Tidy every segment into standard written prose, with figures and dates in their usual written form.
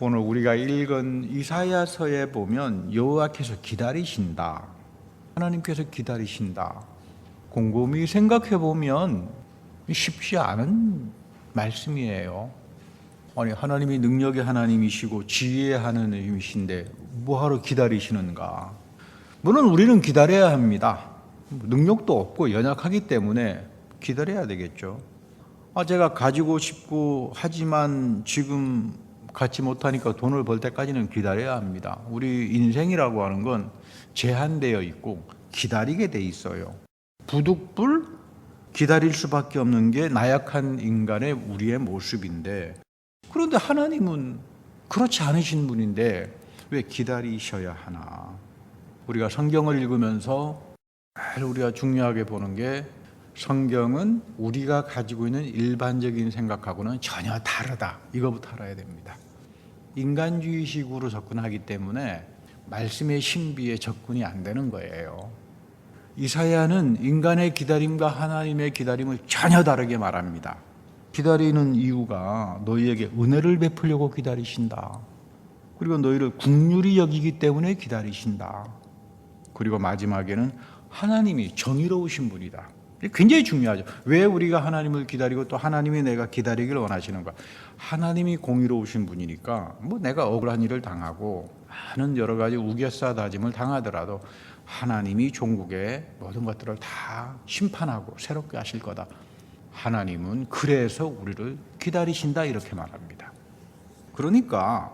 오늘 우리가 읽은 이사야서에 보면 여호와께서 기다리신다, 하나님께서 기다리신다. 곰곰이 생각해 보면 쉽지 않은 말씀이에요. 아니, 하나님이 능력의 하나님이시고 지혜의 하나님이신데 뭐하러 기다리시는가? 물론 우리는 기다려야 합니다. 능력도 없고 연약하기 때문에 기다려야 되겠죠. 제가 가지고 싶고 하지만 지금 갖지 못하니까 돈을 벌 때까지는 기다려야 합니다. 우리 인생이라고 하는 건 제한되어 있고 기다리게 돼 있어요. 부득불 기다릴 수밖에 없는 게 나약한 인간의 우리의 모습인데, 그런데 하나님은 그렇지 않으신 분인데 왜 기다리셔야 하나? 우리가 성경을 읽으면서 우리가 중요하게 보는 게, 성경은 우리가 가지고 있는 일반적인 생각하고는 전혀 다르다. 이거부터 알아야 됩니다. 인간주의식으로 접근하기 때문에 말씀의 신비에 접근이 안 되는 거예요. 이사야는 인간의 기다림과 하나님의 기다림을 전혀 다르게 말합니다. 기다리는 이유가 너희에게 은혜를 베풀려고 기다리신다. 그리고 너희를 긍휼히 여기기 때문에 기다리신다. 그리고 마지막에는 하나님이 정의로우신 분이다. 굉장히 중요하죠. 왜 우리가 하나님을 기다리고 또 하나님이 내가 기다리길 원하시는가? 하나님이 공의로우신 분이니까 내가 억울한 일을 당하고 많은 여러 가지 우겨싸다짐을 당하더라도 하나님이 종국의 모든 것들을 다 심판하고 새롭게 하실 거다. 하나님은 그래서 우리를 기다리신다, 이렇게 말합니다. 그러니까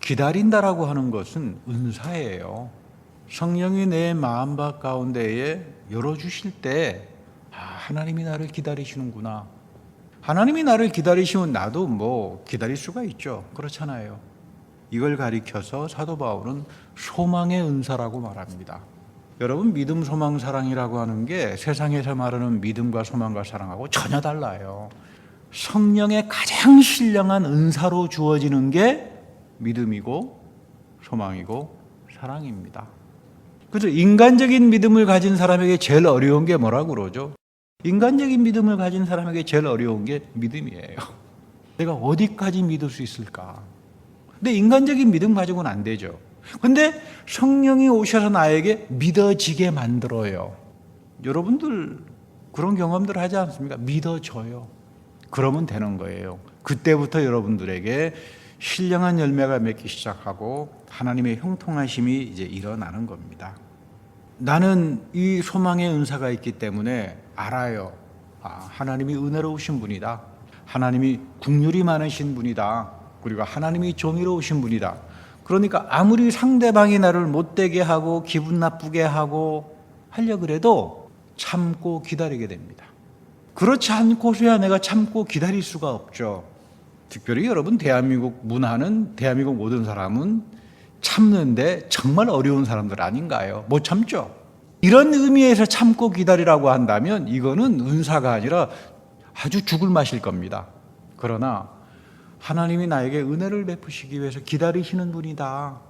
기다린다라고 하는 것은 은사예요. 성령이 내 마음밭 가운데에 열어주실 때 하나님이 나를 기다리시는구나. 하나님이 나를 기다리시면 나도 기다릴 수가 있죠. 그렇잖아요. 이걸 가리켜서 사도 바울은 소망의 은사라고 말합니다. 여러분, 믿음, 소망, 사랑이라고 하는 게 세상에서 말하는 믿음과 소망과 사랑하고 전혀 달라요. 성령의 가장 신령한 은사로 주어지는 게 믿음이고 소망이고 사랑입니다. 그래서 인간적인 믿음을 가진 사람에게 제일 어려운 게 뭐라고 그러죠? 인간적인 믿음을 가진 사람에게 제일 어려운 게 믿음이에요. 내가 어디까지 믿을 수 있을까? 근데 인간적인 믿음 가지고는 안 되죠. 근데 성령이 오셔서 나에게 믿어지게 만들어요. 여러분들 그런 경험들 하지 않습니까? 믿어져요. 그러면 되는 거예요. 그때부터 여러분들에게 신령한 열매가 맺기 시작하고 하나님의 형통하심이 이제 일어나는 겁니다. 나는 이 소망의 은사가 있기 때문에 알아요. 하나님이 은혜로우신 분이다. 하나님이 긍휼이 많으신 분이다. 그리고 하나님이 정의로우신 분이다. 그러니까 아무리 상대방이 나를 못되게 하고 기분 나쁘게 하고 하려고 그래도 참고 기다리게 됩니다. 그렇지 않고서야 내가 참고 기다릴 수가 없죠. 특별히 여러분, 대한민국 문화는, 대한민국 모든 사람은 참는데 정말 어려운 사람들 아닌가요? 못 참죠. 이런 의미에서 참고 기다리라고 한다면 이거는 은사가 아니라 아주 죽을 맛일 겁니다. 그러나 하나님이 나에게 은혜를 베푸시기 위해서 기다리시는 분이다.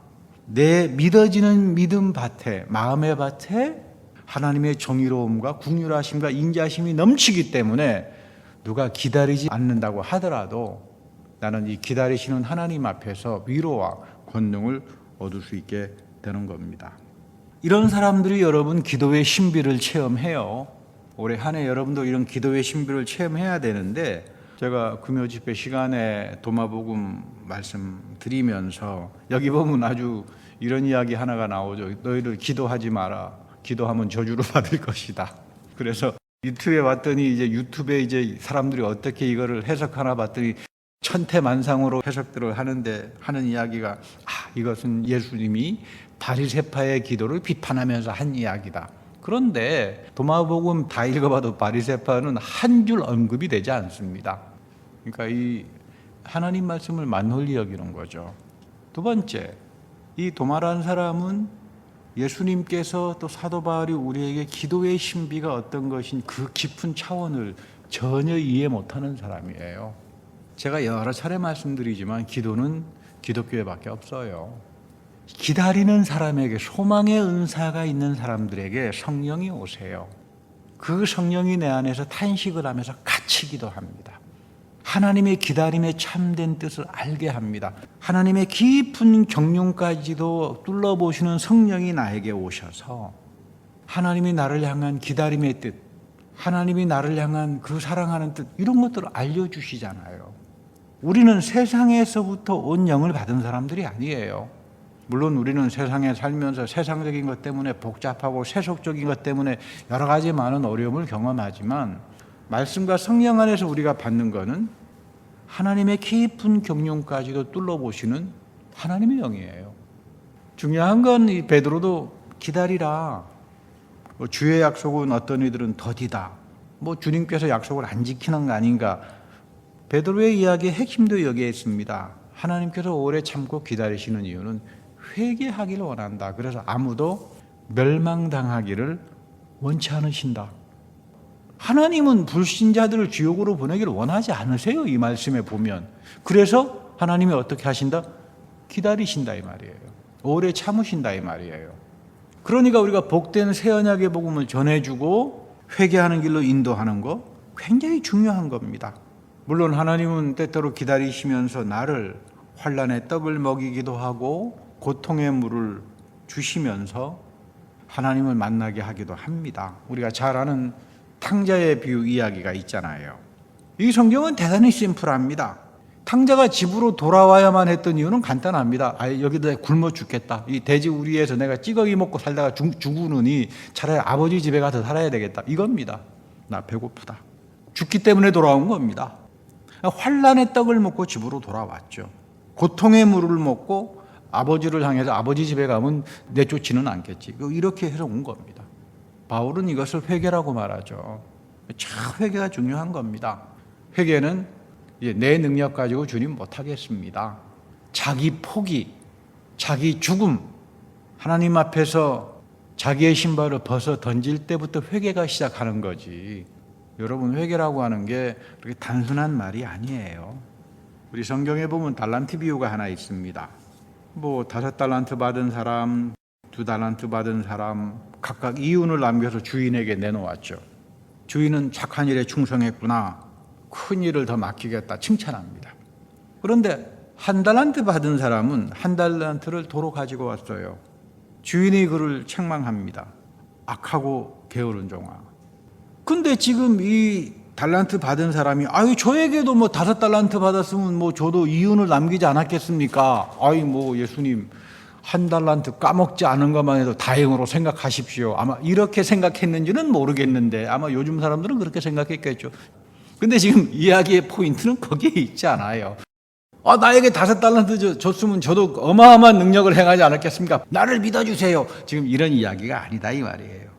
내 믿어지는 믿음 밭에, 마음의 밭에 하나님의 정의로움과 긍휼하심과 인자심이 넘치기 때문에 누가 기다리지 않는다고 하더라도 나는 이 기다리시는 하나님 앞에서 위로와 권능을 얻을 수 있게 되는 겁니다. 이런 사람들이 여러분 기도의 신비를 체험해요. 올해 한 해 여러분도 이런 기도의 신비를 체험해야 되는데, 제가 금요 집회 시간에 도마복음 말씀드리면서 여기 보면 아주 이런 이야기 하나가 나오죠. 너희들 기도하지 마라. 기도하면 저주를 받을 것이다. 그래서 유튜브에 왔더니 이제 유튜브에 이제 사람들이 어떻게 이거를 해석하나 봤더니 천태만상으로 해석들을 하는 이야기가, 이것은 예수님이 바리새파의 기도를 비판하면서 한 이야기다. 그런데 도마복음 다 읽어봐도 바리새파는 한 줄 언급이 되지 않습니다. 그러니까 이 하나님 말씀을 만홀히 여기는 거죠. 두 번째, 이 도마라는 사람은 예수님께서 또 사도 바울이 우리에게 기도의 신비가 어떤 것인 그 깊은 차원을 전혀 이해 못하는 사람이에요. 제가 여러 차례 말씀드리지만 기도는 기독교에밖에 없어요. 기다리는 사람에게, 소망의 은사가 있는 사람들에게 성령이 오세요. 그 성령이 내 안에서 탄식을 하면서 같이 기도합니다. 하나님의 기다림의 참된 뜻을 알게 합니다. 하나님의 깊은 경륜까지도 뚫어보시는 성령이 나에게 오셔서 하나님이 나를 향한 기다림의 뜻, 하나님이 나를 향한 그 사랑하는 뜻, 이런 것들을 알려주시잖아요. 우리는 세상에서부터 온 영을 받은 사람들이 아니에요. 물론 우리는 세상에 살면서 세상적인 것 때문에 복잡하고 세속적인 것 때문에 여러 가지 많은 어려움을 경험하지만 말씀과 성령 안에서 우리가 받는 것은 하나님의 깊은 경륜까지도 뚫어보시는 하나님의 영이에요. 중요한 건 이 베드로도 기다리라. 주의 약속은 어떤 이들은 더디다. 주님께서 약속을 안 지키는 거 아닌가. 베드로의 이야기의 핵심도 여기에 있습니다. 하나님께서 오래 참고 기다리시는 이유는 회개하기를 원한다. 그래서 아무도 멸망당하기를 원치 않으신다. 하나님은 불신자들을 지옥으로 보내기를 원하지 않으세요. 이 말씀에 보면. 그래서 하나님이 어떻게 하신다? 기다리신다 이 말이에요. 오래 참으신다 이 말이에요. 그러니까 우리가 복된 새 언약의 복음을 전해주고 회개하는 길로 인도하는 거 굉장히 중요한 겁니다. 물론 하나님은 때때로 기다리시면서 나를 환난의 떡을 먹이기도 하고 고통의 물을 주시면서 하나님을 만나게 하기도 합니다. 우리가 잘 아는 탕자의 비유 이야기가 있잖아요. 이 성경은 대단히 심플합니다. 탕자가 집으로 돌아와야만 했던 이유는 간단합니다. 여기다 굶어 죽겠다. 이 돼지 우리에서 내가 찌꺼기 먹고 살다가 죽으느니 차라리 아버지 집에 가서 살아야 되겠다. 이겁니다. 나 배고프다. 죽기 때문에 돌아온 겁니다. 환난의 떡을 먹고 집으로 돌아왔죠. 고통의 물을 먹고 아버지를 향해서 아버지 집에 가면 내쫓지는 않겠지. 이렇게 해서 온 겁니다. 바울은 이것을 회개라고 말하죠. 참 회개가 중요한 겁니다. 회개는 내 능력 가지고 주님 못하겠습니다. 자기 포기, 자기 죽음, 하나님 앞에서 자기의 신발을 벗어 던질 때부터 회개가 시작하는 거지. 여러분, 회개라고 하는 게 그렇게 단순한 말이 아니에요. 우리 성경에 보면 달란트 비유가 하나 있습니다. 5달란트 받은 사람, 2달란트 받은 사람 각각 이윤을 남겨서 주인에게 내놓았죠. 주인은 착한 일에 충성했구나, 큰 일을 더 맡기겠다 칭찬합니다. 그런데 1달란트 받은 사람은 1달란트를 도로 가지고 왔어요. 주인이 그를 책망합니다. 악하고 게으른 종아. 근데 지금 이 달란트 받은 사람이 저에게도 5달란트 받았으면 저도 이윤을 남기지 않았겠습니까? 예수님 1달란트 까먹지 않은 것만 해도 다행으로 생각하십시오. 아마 이렇게 생각했는지는 모르겠는데 아마 요즘 사람들은 그렇게 생각했겠죠. 근데 지금 이야기의 포인트는 거기에 있지 않아요. 나에게 5달란트 줬으면 저도 어마어마한 능력을 행하지 않았겠습니까? 나를 믿어주세요. 지금 이런 이야기가 아니다 이 말이에요.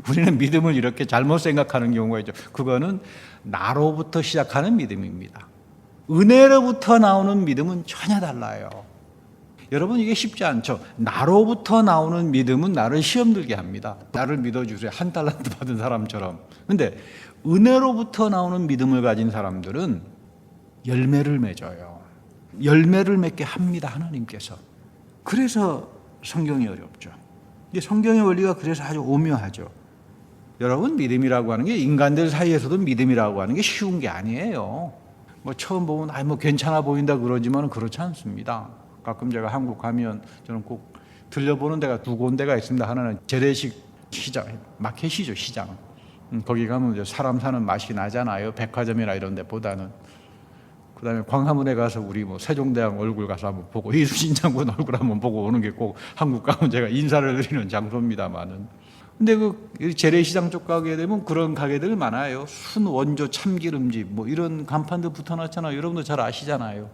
우리는 믿음을 이렇게 잘못 생각하는 경우가 있죠. 그거는 나로부터 시작하는 믿음입니다. 은혜로부터 나오는 믿음은 전혀 달라요. 여러분, 이게 쉽지 않죠. 나로부터 나오는 믿음은 나를 시험 들게 합니다. 나를 믿어주세요. 1달란트 받은 사람처럼. 근데 은혜로부터 나오는 믿음을 가진 사람들은 열매를 맺어요. 열매를 맺게 합니다, 하나님께서. 그래서 성경이 어렵죠. 성경의 원리가 그래서 아주 오묘하죠. 여러분, 믿음이라고 하는 게 인간들 사이에서도 믿음이라고 하는 게 쉬운 게 아니에요. 처음 보면 괜찮아 보인다 그러지만 그렇지 않습니다. 가끔 제가 한국 가면 저는 꼭 들려보는 데가 2군데가 있습니다. 하나는 재래식 시장, 마켓이죠, 시장. 거기 가면 사람 사는 맛이 나잖아요. 백화점이나 이런 데보다는. 그 다음에 광화문에 가서 우리 세종대왕 얼굴 가서 한번 보고 이순신 장군 얼굴 한번 보고 오는 게 꼭 한국 가면 제가 인사를 드리는 장소입니다만은. 근데 그 재래시장 쪽 가게 되면 그런 가게들 많아요. 순원조 참기름집 이런 간판도 붙어놨잖아요. 여러분도 잘 아시잖아요.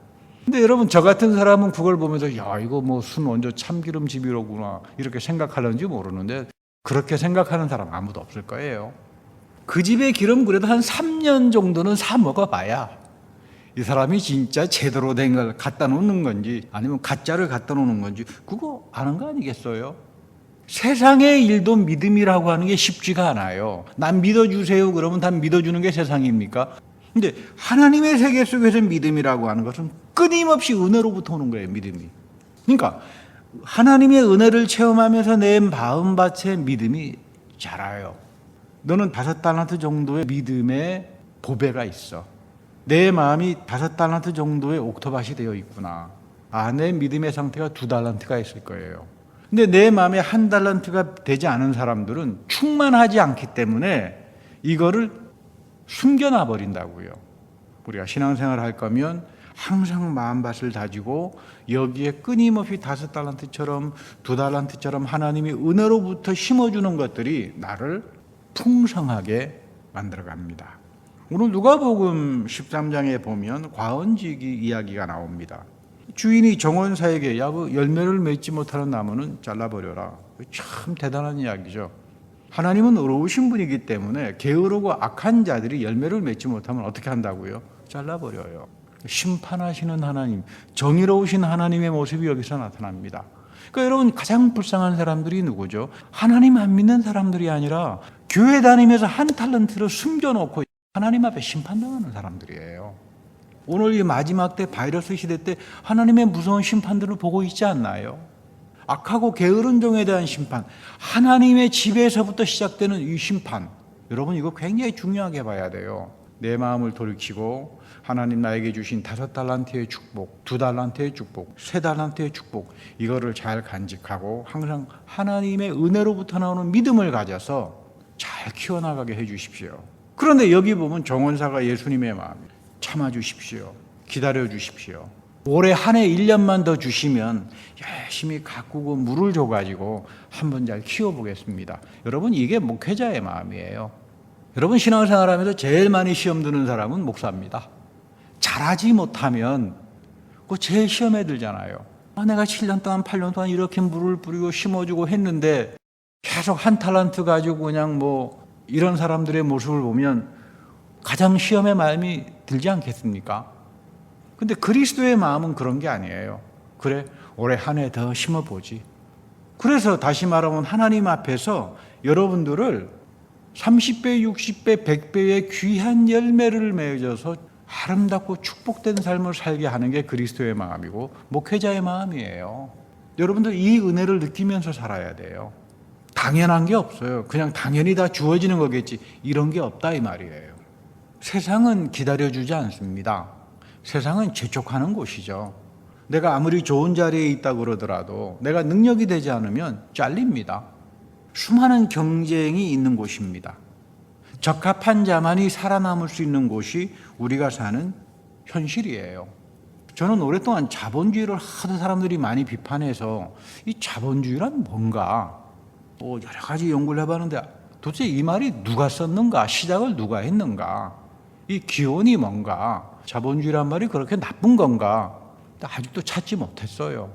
근데 여러분, 저 같은 사람은 그걸 보면서 이거 순원조 참기름집이로구나 이렇게 생각하는지 모르는데 그렇게 생각하는 사람 아무도 없을 거예요. 그 집의 기름 그래도 한 3년 정도는 사 먹어봐야 이 사람이 진짜 제대로 된 걸 갖다 놓는 건지 아니면 가짜를 갖다 놓는 건지 그거 아는 거 아니겠어요? 세상의 일도 믿음이라고 하는 게 쉽지가 않아요. 난 믿어주세요 그러면 다 믿어주는 게 세상입니까? 근데 하나님의 세계 속에서 믿음이라고 하는 것은 끊임없이 은혜로부터 오는 거예요, 믿음이. 그러니까 하나님의 은혜를 체험하면서 내 마음밭에 믿음이 자라요. 너는 5달란트 정도의 믿음의 보배가 있어. 내 마음이 5달란트 정도의 옥토밭이 되어 있구나. 내 믿음의 상태가 2달란트가 있을 거예요. 근데 내 마음에 1달란트가 되지 않은 사람들은 충만하지 않기 때문에 이거를 숨겨놔 버린다고요. 우리가 신앙생활을 할 거면 항상 마음밭을 다지고 여기에 끊임없이 5달란트처럼 2달란트처럼 하나님이 은혜로부터 심어주는 것들이 나를 풍성하게 만들어갑니다. 오늘 누가복음 13장에 보면 과언지기 이야기가 나옵니다. 주인이 정원사에게 그 열매를 맺지 못하는 나무는 잘라버려라. 참 대단한 이야기죠. 하나님은 의로우신 분이기 때문에 게으르고 악한 자들이 열매를 맺지 못하면 어떻게 한다고요? 잘라버려요. 심판하시는 하나님, 정의로우신 하나님의 모습이 여기서 나타납니다. 그러니까 여러분, 가장 불쌍한 사람들이 누구죠? 하나님 안 믿는 사람들이 아니라 교회 다니면서 1달란트를 숨겨놓고 하나님 앞에 심판당하는 사람들이에요. 오늘 이 마지막 때 바이러스 시대 때 하나님의 무서운 심판들을 보고 있지 않나요? 악하고 게으른 종에 대한 심판, 하나님의 집에서부터 시작되는 이 심판, 여러분 이거 굉장히 중요하게 봐야 돼요. 내 마음을 돌이키고 하나님 나에게 주신 5달란트의 축복, 2달란트의 축복, 3달란트의 축복, 이거를 잘 간직하고 항상 하나님의 은혜로부터 나오는 믿음을 가져서 잘 키워나가게 해 주십시오. 그런데 여기 보면 정원사가 예수님의 마음, 참아주십시오. 기다려주십시오. 올해 한 해 1년만 더 주시면 열심히 가꾸고 물을 줘가지고 한번 잘 키워보겠습니다. 여러분, 이게 목회자의 마음이에요. 여러분, 신앙생활하면서 제일 많이 시험 드는 사람은 목사입니다. 잘하지 못하면 그거 제일 시험에 들잖아요. 내가 7년 동안 8년 동안 이렇게 물을 뿌리고 심어주고 했는데 계속 1달란트 가지고 그냥 이런 사람들의 모습을 보면 가장 시험의 마음이 들지 않겠습니까? 근데 그리스도의 마음은 그런 게 아니에요. 그래, 올해 한 해 더 심어보지. 그래서 다시 말하면 하나님 앞에서 여러분들을 30배, 60배, 100배의 귀한 열매를 맺어서 아름답고 축복된 삶을 살게 하는 게 그리스도의 마음이고 목회자의 마음이에요. 여러분들 이 은혜를 느끼면서 살아야 돼요. 당연한 게 없어요. 그냥 당연히 다 주어지는 거겠지. 이런 게 없다 이 말이에요. 세상은 기다려주지 않습니다. 세상은 재촉하는 곳이죠. 내가 아무리 좋은 자리에 있다고 그러더라도 내가 능력이 되지 않으면 잘립니다. 수많은 경쟁이 있는 곳입니다. 적합한 자만이 살아남을 수 있는 곳이 우리가 사는 현실이에요. 저는 오랫동안 자본주의를 하도 사람들이 많이 비판해서 이 자본주의란 뭔가 여러 가지 연구를 해봤는데 도대체 이 말이 누가 썼는가, 시작을 누가 했는가, 이 기원이 뭔가, 자본주의란 말이 그렇게 나쁜 건가 아직도 찾지 못했어요.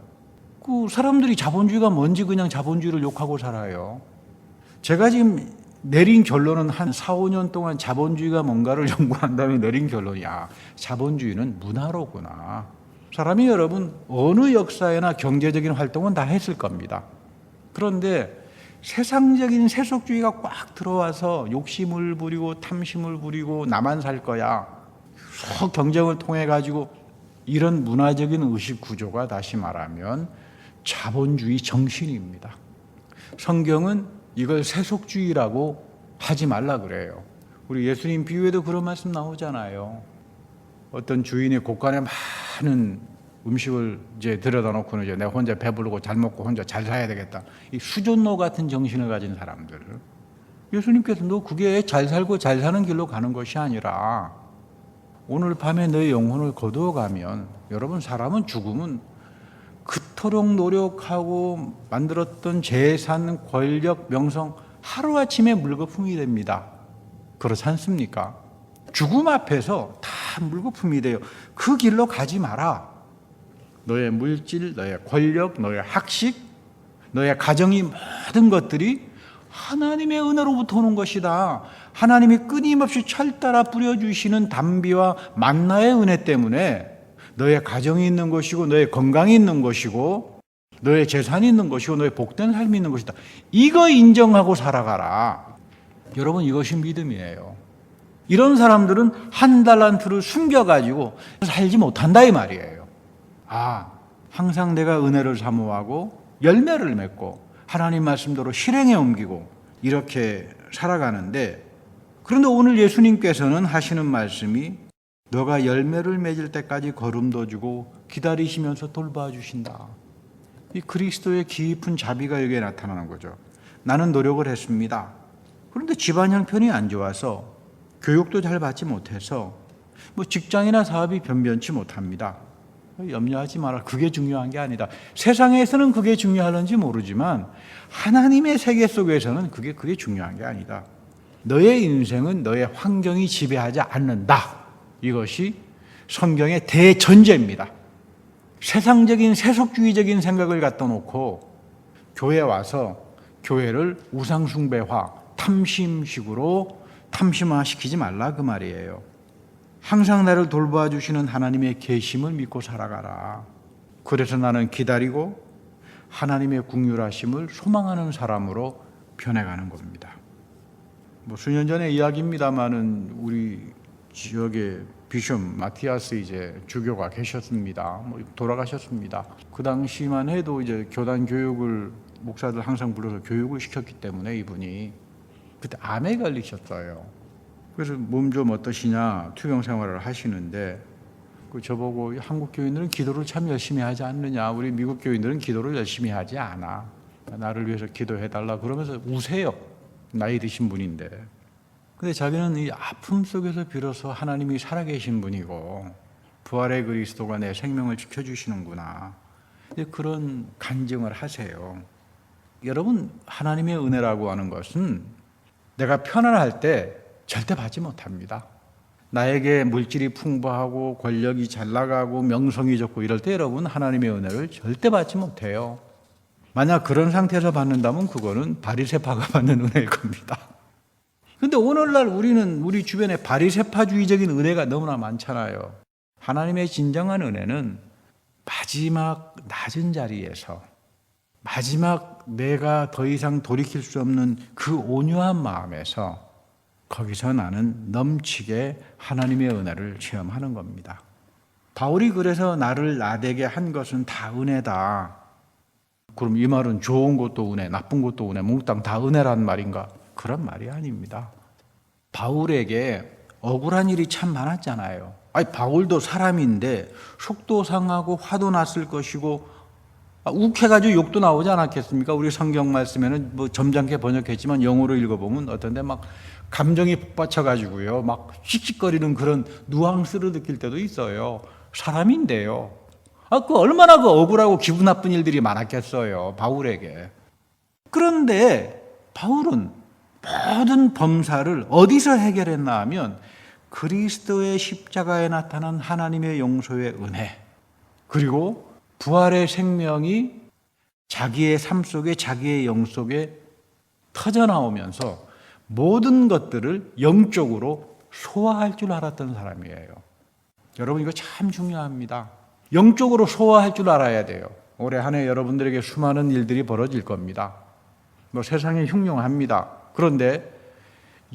그 사람들이 자본주의가 뭔지 그냥 자본주의를 욕하고 살아요. 제가 지금 내린 결론은 한 4, 5년 동안 자본주의가 뭔가를 연구한 다음에 내린 결론이야. 자본주의는 문화로구나. 사람이 여러분 어느 역사에나 경제적인 활동은 다 했을 겁니다. 그런데 세상적인 세속주의가 꽉 들어와서 욕심을 부리고 탐심을 부리고 나만 살 거야. 경쟁을 통해 가지고 이런 문화적인 의식 구조가 다시 말하면 자본주의 정신입니다. 성경은 이걸 세속주의라고 하지 말라 그래요. 우리 예수님 비유에도 그런 말씀 나오잖아요. 어떤 주인이 곳간에 많은 음식을 이제 들여다 놓고는 이제 내가 혼자 배부르고 잘 먹고 혼자 잘 살아야 되겠다. 이 수존노 같은 정신을 가진 사람들. 예수님께서 너 그게 잘 살고 잘 사는 길로 가는 것이 아니라 오늘 밤에 너의 영혼을 거두어가면 여러분 사람은 죽으면 그토록 노력하고 만들었던 재산, 권력, 명성 하루아침에 물거품이 됩니다. 그렇지 않습니까? 죽음 앞에서 다 물거품이 돼요. 그 길로 가지 마라. 너의 물질, 너의 권력, 너의 학식, 너의 가정이 모든 것들이 하나님의 은혜로부터 오는 것이다. 하나님이 끊임없이 철따라 뿌려주시는 담비와 만나의 은혜 때문에 너의 가정이 있는 것이고 너의 건강이 있는 것이고 너의 재산이 있는 것이고 너의 복된 삶이 있는 것이다. 이거 인정하고 살아가라. 여러분 이것이 믿음이에요. 이런 사람들은 1달란트를 숨겨가지고 살지 못한다 이 말이에요. 항상 내가 은혜를 사모하고 열매를 맺고 하나님 말씀대로 실행에 옮기고 이렇게 살아가는데 그런데 오늘 예수님께서는 하시는 말씀이 너가 열매를 맺을 때까지 거름도 주고 기다리시면서 돌봐주신다. 이 그리스도의 깊은 자비가 여기에 나타나는 거죠. 나는 노력을 했습니다. 그런데 집안 형편이 안 좋아서 교육도 잘 받지 못해서 직장이나 사업이 변변치 못합니다. 염려하지 마라. 그게 중요한 게 아니다. 세상에서는 그게 중요할는지 모르지만 하나님의 세계 속에서는 그게 중요한 게 아니다. 너의 인생은 너의 환경이 지배하지 않는다. 이것이 성경의 대전제입니다. 세상적인 세속주의적인 생각을 갖다 놓고 교회에 와서 교회를 우상숭배화, 탐심식으로 탐심화시키지 말라 그 말이에요. 항상 나를 돌봐주시는 하나님의 계심을 믿고 살아가라. 그래서 나는 기다리고 하나님의 긍휼하심을 소망하는 사람으로 변해가는 겁니다. 수년 전의 이야기입니다만은 우리 지역에 비숍 마티아스 이제 주교가 계셨습니다. 돌아가셨습니다. 그 당시만 해도 이제 교단 교육을 목사들 항상 불러서 교육을 시켰기 때문에 이분이 그때 암에 걸리셨어요. 그래서 몸 좀 어떠시냐 투병 생활을 하시는데 저보고 한국 교인들은 기도를 참 열심히 하지 않느냐, 우리 미국 교인들은 기도를 열심히 하지 않아, 나를 위해서 기도해달라 그러면서 우세요. 나이 드신 분인데. 근데 자기는 이 아픔 속에서 비로소 하나님이 살아계신 분이고 부활의 그리스도가 내 생명을 지켜주시는구나, 그런 간증을 하세요. 여러분, 하나님의 은혜라고 하는 것은 내가 편안할 때 절대 받지 못합니다. 나에게 물질이 풍부하고 권력이 잘 나가고 명성이 좋고 이럴 때 여러분 하나님의 은혜를 절대 받지 못해요. 만약 그런 상태에서 받는다면 그거는 바리새파가 받는 은혜일 겁니다. 그런데 오늘날 우리 주변에 바리새파주의적인 은혜가 너무나 많잖아요. 하나님의 진정한 은혜는 마지막 낮은 자리에서 마지막 내가 더 이상 돌이킬 수 없는 그 온유한 마음에서 거기서 나는 넘치게 하나님의 은혜를 체험하는 겁니다. 바울이 그래서 나를 나되게 한 것은 다 은혜다. 그럼 이 말은 좋은 것도 은혜, 나쁜 것도 은혜, 몽땅 다 은혜란 말인가? 그런 말이 아닙니다. 바울에게 억울한 일이 참 많았잖아요. 바울도 사람인데 속도 상하고 화도 났을 것이고 욱해가지고 욕도 나오지 않았겠습니까? 우리 성경 말씀에는 점잖게 번역했지만 영어로 읽어보면 어떤데 막 감정이 북받쳐가지고요, 막 씩씩거리는 그런 누앙스를 느낄 때도 있어요. 사람인데요. 얼마나 억울하고 기분 나쁜 일들이 많았겠어요, 바울에게. 그런데 바울은 모든 범사를 어디서 해결했나 하면 그리스도의 십자가에 나타난 하나님의 용서의 은혜, 그리고 부활의 생명이 자기의 삶 속에, 자기의 영 속에 터져나오면서 모든 것들을 영적으로 소화할 줄 알았던 사람이에요. 여러분, 이거 참 중요합니다. 영적으로 소화할 줄 알아야 돼요. 올해 한 해 여러분들에게 수많은 일들이 벌어질 겁니다. 세상이 흉흉합니다. 그런데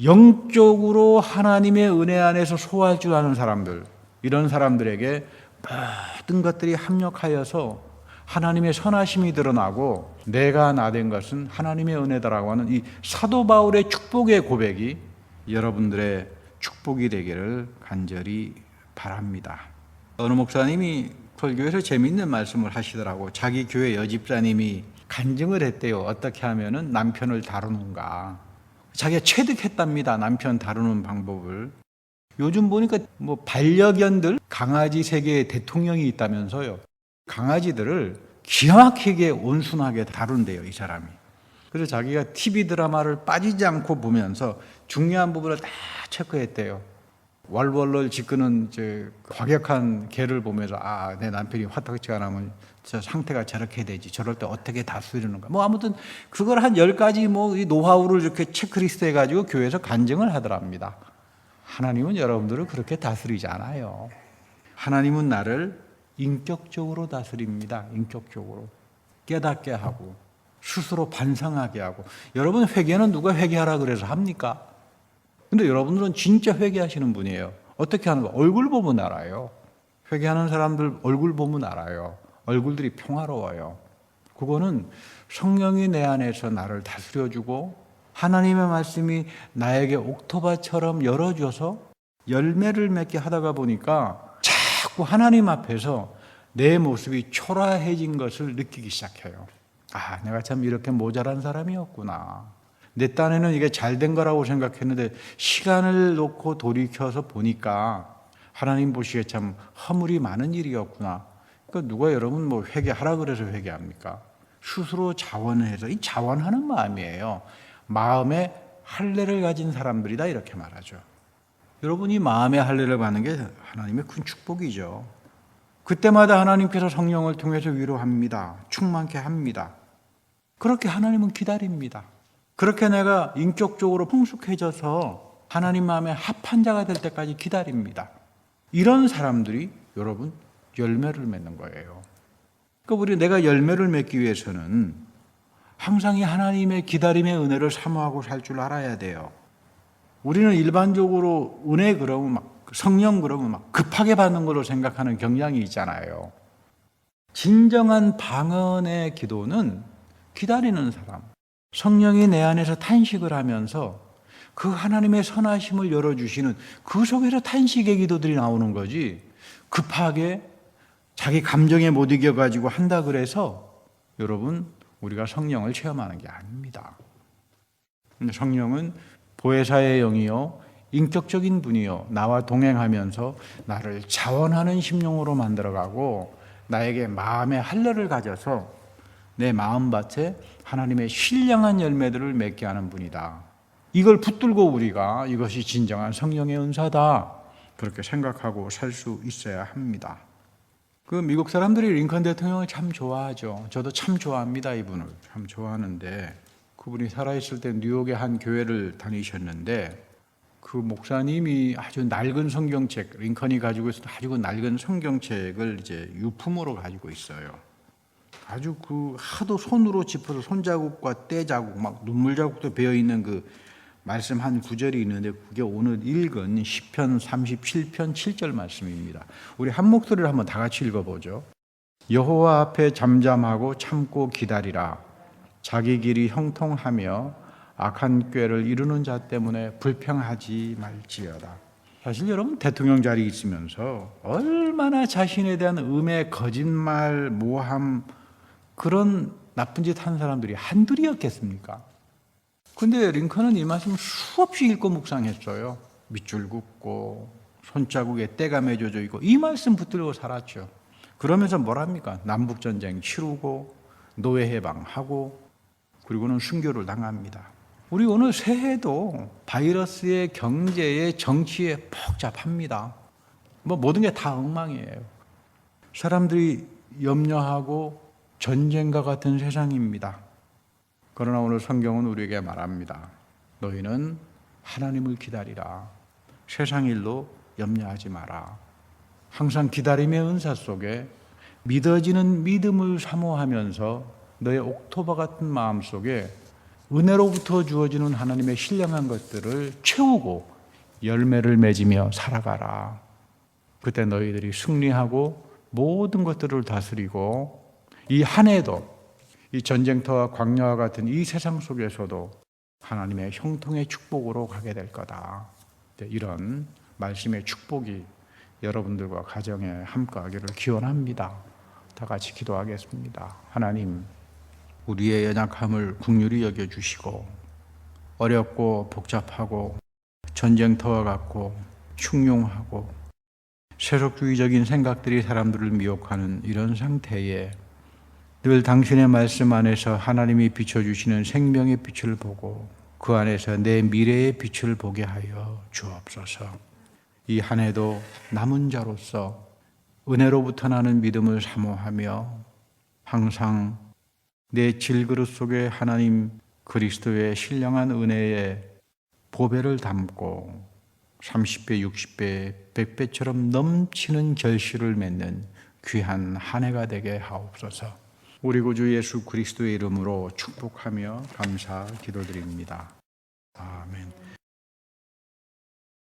영적으로 하나님의 은혜 안에서 소화할 줄 아는 사람들, 이런 사람들에게 모든 것들이 합력하여서 하나님의 선하심이 드러나고 내가 나된 것은 하나님의 은혜다라고 하는 이 사도 바울의 축복의 고백이 여러분들의 축복이 되기를 간절히 바랍니다. 어느 목사님이 설교에서 재미있는 말씀을 하시더라고. 자기 교회 여집사님이 간증을 했대요. 어떻게 하면 남편을 다루는가. 자기가 체득했답니다. 남편 다루는 방법을. 요즘 보니까 반려견들, 강아지 세계의 대통령이 있다면서요. 강아지들을 기가 막히게 온순하게 다룬대요, 이 사람이. 그래서 자기가 TV 드라마를 빠지지 않고 보면서 중요한 부분을 다 체크했대요. 월월을 지끄는 과격한 개를 보면서 내 남편이 화딱지가 나면 저 상태가 저렇게 되지, 저럴 때 어떻게 다스리는가. 아무튼 그걸 한 10가지 이 노하우를 이렇게 체크리스트 해가지고 교회에서 간증을 하더랍니다. 하나님은 여러분들을 그렇게 다스리지 않아요. 하나님은 나를 인격적으로 다스립니다. 인격적으로. 깨닫게 하고 스스로 반성하게 하고. 여러분, 회개는 누가 회개하라 그래서 합니까? 근데 여러분들은 진짜 회개하시는 분이에요. 어떻게 하는 거? 얼굴 보면 알아요. 회개하는 사람들 얼굴 보면 알아요. 얼굴들이 평화로워요. 그거는 성령이 내 안에서 나를 다스려주고 하나님의 말씀이 나에게 옥토바처럼 열어줘서 열매를 맺게 하다가 보니까 자꾸 하나님 앞에서 내 모습이 초라해진 것을 느끼기 시작해요. 아, 내가 참 이렇게 모자란 사람이었구나. 내 딴에는 이게 잘된 거라고 생각했는데 시간을 놓고 돌이켜서 보니까 하나님 보시기에 참 허물이 많은 일이었구나. 그러니까 누가 여러분 뭐 회개하라 그래서 회개합니까? 스스로 자원해서, 이 자원하는 마음이에요. 마음에 할례를 가진 사람들이다 이렇게 말하죠. 여러분이 마음의 할례를 받는 게 하나님의 큰 축복이죠. 그때마다 하나님께서 성령을 통해서 위로합니다. 충만케 합니다. 그렇게 하나님은 기다립니다. 그렇게 내가 인격적으로 성숙해져서 하나님 마음에 합한 자가 될 때까지 기다립니다. 이런 사람들이 여러분 열매를 맺는 거예요. 그러니까 내가 열매를 맺기 위해서는 항상 이 하나님의 기다림의 은혜를 사모하고 살 줄 알아야 돼요. 우리는 일반적으로 은혜 그러면 성령 그러면 급하게 받는 걸로 생각하는 경향이 있잖아요. 진정한 방언의 기도는 기다리는 사람, 성령이 내 안에서 탄식을 하면서 그 하나님의 선하심을 열어주시는 그 속에서 탄식의 기도들이 나오는 거지, 급하게 자기 감정에 못 이겨가지고 한다 그래서 여러분 우리가 성령을 체험하는 게 아닙니다. 성령은 보혜사의 영이요 인격적인 분이요 나와 동행하면서 나를 자원하는 심령으로 만들어가고 나에게 마음의 할례를 가져서 내 마음밭에 하나님의 신령한 열매들을 맺게 하는 분이다. 이걸 붙들고 우리가 이것이 진정한 성령의 은사다 그렇게 생각하고 살 수 있어야 합니다. 그 미국 사람들이 링컨 대통령을 참 좋아하죠. 저도 참 좋아합니다. 이분을 참 좋아하는데 그분이 살아있을 때 뉴욕의 한 교회를 다니셨는데 그 목사님이 아주 낡은 성경책, 링컨이 가지고 있었던 아주 낡은 성경책을 이제 유품으로 가지고 있어요. 아주 그 하도 손으로 짚어서 손자국과 때 자국, 막 눈물 자국도 배어 있는 그 말씀 한 구절이 있는데 그게 오늘 읽은 시편 37편 7절 말씀입니다. 우리 한 목소리를 한번 다 같이 읽어보죠. 여호와 앞에 잠잠하고 참고 기다리라. 자기 길이 형통하며 악한 꾀를 이루는 자 때문에 불평하지 말지어다. 사실 여러분 대통령 자리에 있으면서 얼마나 자신에 대한 음해, 거짓말, 모함 그런 나쁜 짓 한 사람들이 한둘이었겠습니까? 근데 링컨은 이 말씀 수없이 읽고 묵상했어요. 밑줄 긋고 손자국에 때가 맺어져 있고 이 말씀 붙들고 살았죠. 그러면서 뭘 합니까? 남북전쟁 치르고 노예 해방하고 그리고는 순교를 당합니다. 우리 오늘 새해도 바이러스의 경제의 정치에 복잡합니다. 모든 게 다 엉망이에요. 사람들이 염려하고 전쟁과 같은 세상입니다. 그러나 오늘 성경은 우리에게 말합니다. 너희는 하나님을 기다리라. 세상 일로 염려하지 마라. 항상 기다림의 은사 속에 믿어지는 믿음을 사모하면서 너의 옥토버 같은 마음 속에 은혜로부터 주어지는 하나님의 신령한 것들을 채우고 열매를 맺으며 살아가라. 그때 너희들이 승리하고 모든 것들을 다스리고 이 한 해도 이 전쟁터와 광야와 같은 이 세상 속에서도 하나님의 형통의 축복으로 가게 될 거다. 이런 말씀의 축복이 여러분들과 가정에 함께하기를 기원합니다. 다 같이 기도하겠습니다. 하나님, 우리의 연약함을 긍휼히 여겨주시고 어렵고 복잡하고 전쟁터와 같고 흉흉하고 세속주의적인 생각들이 사람들을 미혹하는 이런 상태에 늘 당신의 말씀 안에서 하나님이 비춰주시는 생명의 빛을 보고 그 안에서 내 미래의 빛을 보게 하여 주옵소서. 이 한 해도 남은 자로서 은혜로부터 나는 믿음을 사모하며 항상 내 질그릇 속에 하나님 그리스도의 신령한 은혜의 보배를 담고 30배, 60배, 100배처럼 넘치는 결실을 맺는 귀한 한 해가 되게 하옵소서. 우리 구주 예수 그리스도의 이름으로 축복하며 감사 기도드립니다. 아멘.